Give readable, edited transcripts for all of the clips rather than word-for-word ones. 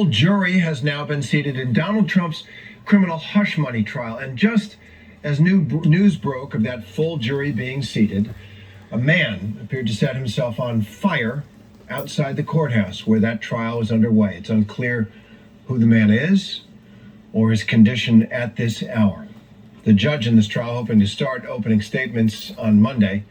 jury has now been seated in Donald Trump's criminal hush money trial. And just as news broke of that full jury being seated, a man appeared to set himself on fire outside the courthouse where that trial was underway. It's unclear who the man is or his condition at this hour. The judge in this trial hoping to start opening statements on Monday,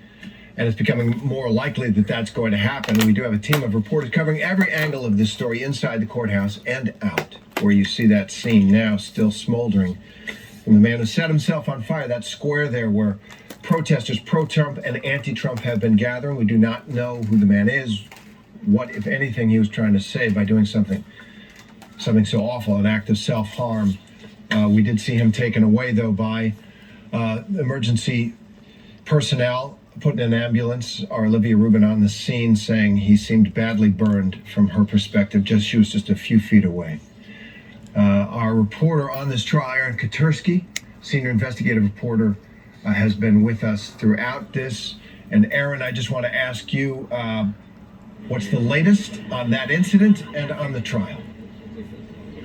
and it's becoming more likely that that's going to happen. We do have a team of reporters covering every angle of this story inside the courthouse and out, where you see that scene now still smoldering. And the man who set himself on fire, that square there where protesters pro-Trump and anti-Trump have been gathering. We do not know who the man is, what, if anything, he was trying to say by doing something so awful, an act of self-harm. We did see him taken away, though, by emergency personnel, put in an ambulance. Our Olivia Rubin on the scene saying he seemed badly burned from her perspective. She was just a few feet away. Our reporter on this trial, Aaron Katursky, senior investigative reporter, has been with us throughout this. And Aaron, I just want to ask you, what's the latest on that incident and on the trial?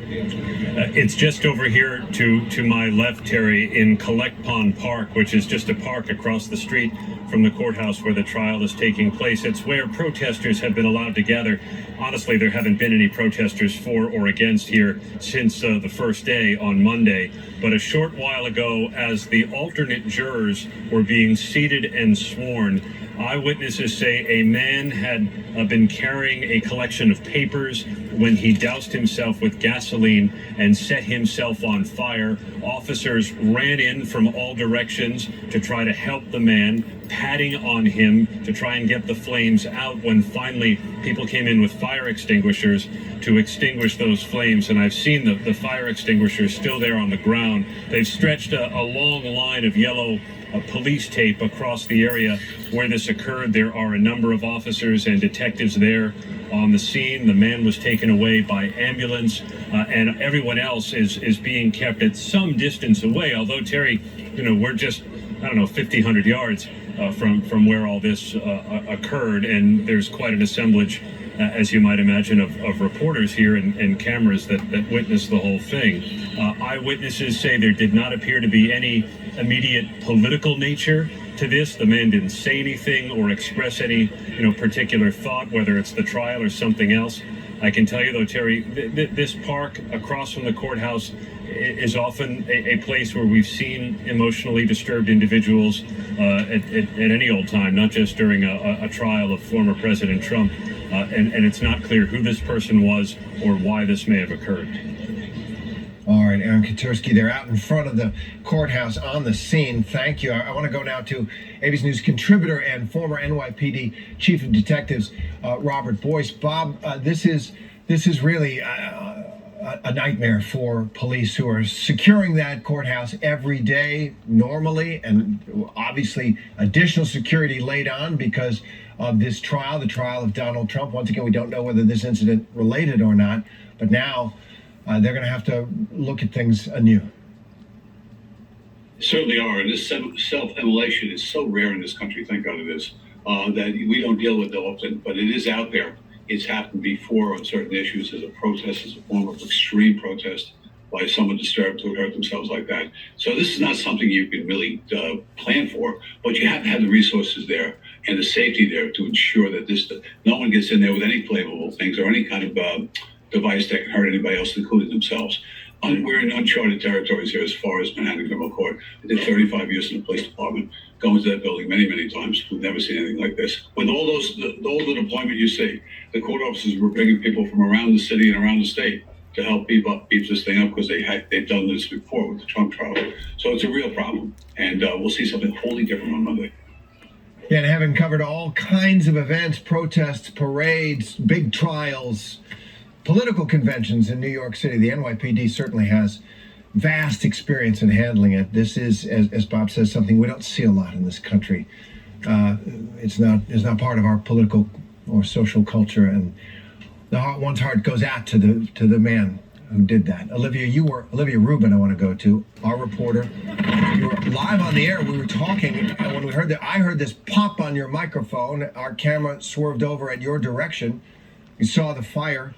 It's just over here to my left, Terry, in Collect Pond Park, which is just a park across the street from the courthouse where the trial is taking place. It's where protesters have been allowed to gather. Honestly, there haven't been any protesters for or against here since the first day on Monday. But a short while ago, as the alternate jurors were being seated and sworn, eyewitnesses say a man had been carrying a collection of papers when he doused himself with gasoline and set himself on fire. Officers ran in from all directions to try to help the man, patting on him to try and get the flames out, when finally people came in with fire extinguishers to extinguish those flames. And I've seen the fire extinguishers still there on the ground. They've stretched a long line of yellow police tape across the area where this occurred. There are a number of officers and detectives there on the scene. The man was taken away by ambulance, and everyone else is being kept at some distance away. Although, Terry, we're just, 50, 100 yards from where all this occurred, and there's quite an assemblage, as you might imagine, of reporters here and cameras that witnessed the whole thing. Eyewitnesses say there did not appear to be any immediate political nature to this. The man didn't say anything or express any, particular thought, whether it's the trial or something else. I can tell you, though, Terry, this park across from the courthouse is often a place where we've seen emotionally disturbed individuals at any old time, not just during a trial of former President Trump. And it's not clear who this person was or why this may have occurred. All right, Aaron Katursky, they're out in front of the courthouse on the scene. Thank you. I want to go now to ABC News contributor and former NYPD Chief of Detectives, Robert Boyce. Bob, this is really a nightmare for police who are securing that courthouse every day normally, and obviously additional security laid on because of this trial, the trial of Donald Trump. Once again, we don't know whether this incident related or not, but now they're going to have to look at things anew. Certainly are, and this self-immolation is so rare in this country, thank God it is, that we don't deal with it often, but it is out there. It's happened before on certain issues as a protest, as a form of extreme protest by someone disturbed who hurt themselves like that. So this is not something you can really plan for, but you have to have the resources there and the safety there to ensure that no one gets in there with any flammable things or any kind of device that can hurt anybody else, including themselves. We're in uncharted territories here as far as Manhattan Criminal Court. I did 35 years in the police department, going to that building many, many times. We've never seen anything like this. With all the deployment you see, the court officers were bringing people from around the city and around the state to help beef this thing up because they've done this before with the Trump trial. So it's a real problem, and we'll see something wholly different on Monday. Yeah, and having covered all kinds of events, protests, parades, big trials, political conventions in New York City, the NYPD certainly has vast experience in handling it. This is, as Bob says, something we don't see a lot in this country. It's not part of our political or social culture, and one's heart goes out to the man who did that. Olivia Rubin, I want to go to, our reporter. You were live on the air. We were talking, and when we heard I heard this pop on your microphone. Our camera swerved over at your direction. We saw the fire.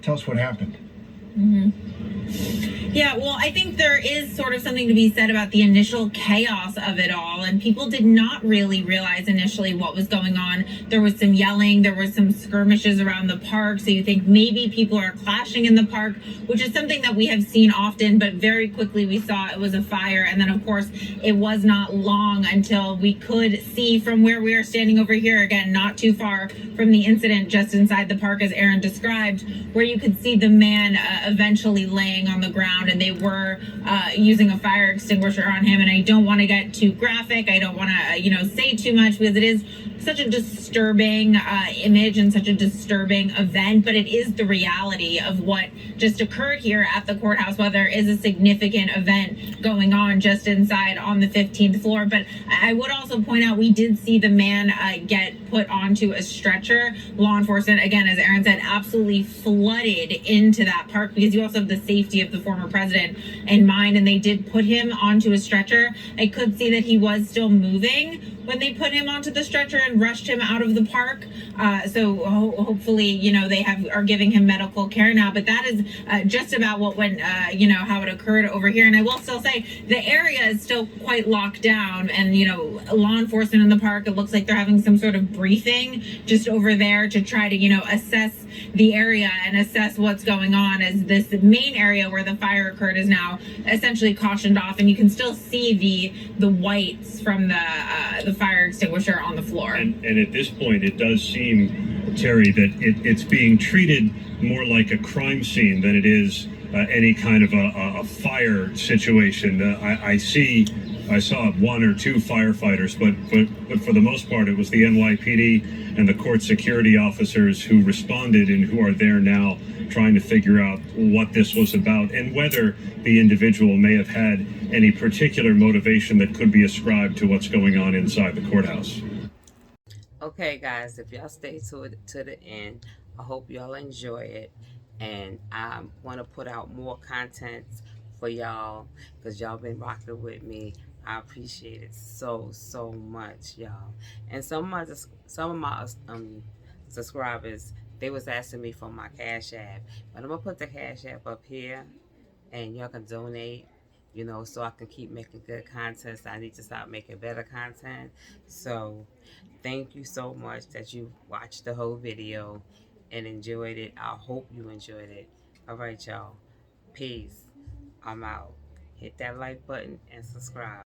Tell us what happened. Yeah, well, I think there is sort of something to be said about the initial chaos of it all, and people did not really realize initially what was going on. There was some yelling, there was some skirmishes around the park, so you think maybe people are clashing in the park, which is something that we have seen often, but very quickly we saw it was a fire, and then of course it was not long until we could see from where we are standing over here, again, not too far from the incident, just inside the park as Aaron described, where you could see the man eventually laying on the ground, and they were using a fire extinguisher on him. And I don't want to get too graphic. I don't want to, say too much, because it is such a disturbing image and such a disturbing event, but it is the reality of what just occurred here at the courthouse, while there is a significant event going on just inside on the 15th floor. But I would also point out, we did see the man get put onto a stretcher. Law enforcement, again, as Aaron said, absolutely flooded into that park, because you also have the safety of the former president in mind, and they did put him onto a stretcher. I could see that he was still moving when they put him onto the stretcher and rushed him out of the park. So hopefully, they are giving him medical care now. But that is just about what went, how it occurred over here. And I will still say the area is still quite locked down. And, law enforcement in the park, it looks like they're having some sort of briefing just over there to try to, assess the area and assess what's going on, as this main area where the fire occurred is now essentially cautioned off, and you can still see the whites from the fire extinguisher on the floor. And at this point, it does seem, Terry, that it's being treated more like a crime scene than it is any kind of a fire situation. I saw one or two firefighters, but for the most part, it was the NYPD and the court security officers who responded and who are there now trying to figure out what this was about and whether the individual may have had any particular motivation that could be ascribed to what's going on inside the courthouse. Okay, guys, if y'all stay to the end, I hope y'all enjoy it, and I want to put out more content for y'all, because y'all been rocking with me. I appreciate it so much, y'all. And some of my subscribers, they was asking me for my Cash App, but I'm gonna put the Cash App up here, and y'all can donate. So I can keep making good content. I need to start making better content. So thank you so much that you watched the whole video and enjoyed it. I hope you enjoyed it. All right, y'all. Peace. I'm out. Hit that like button and subscribe.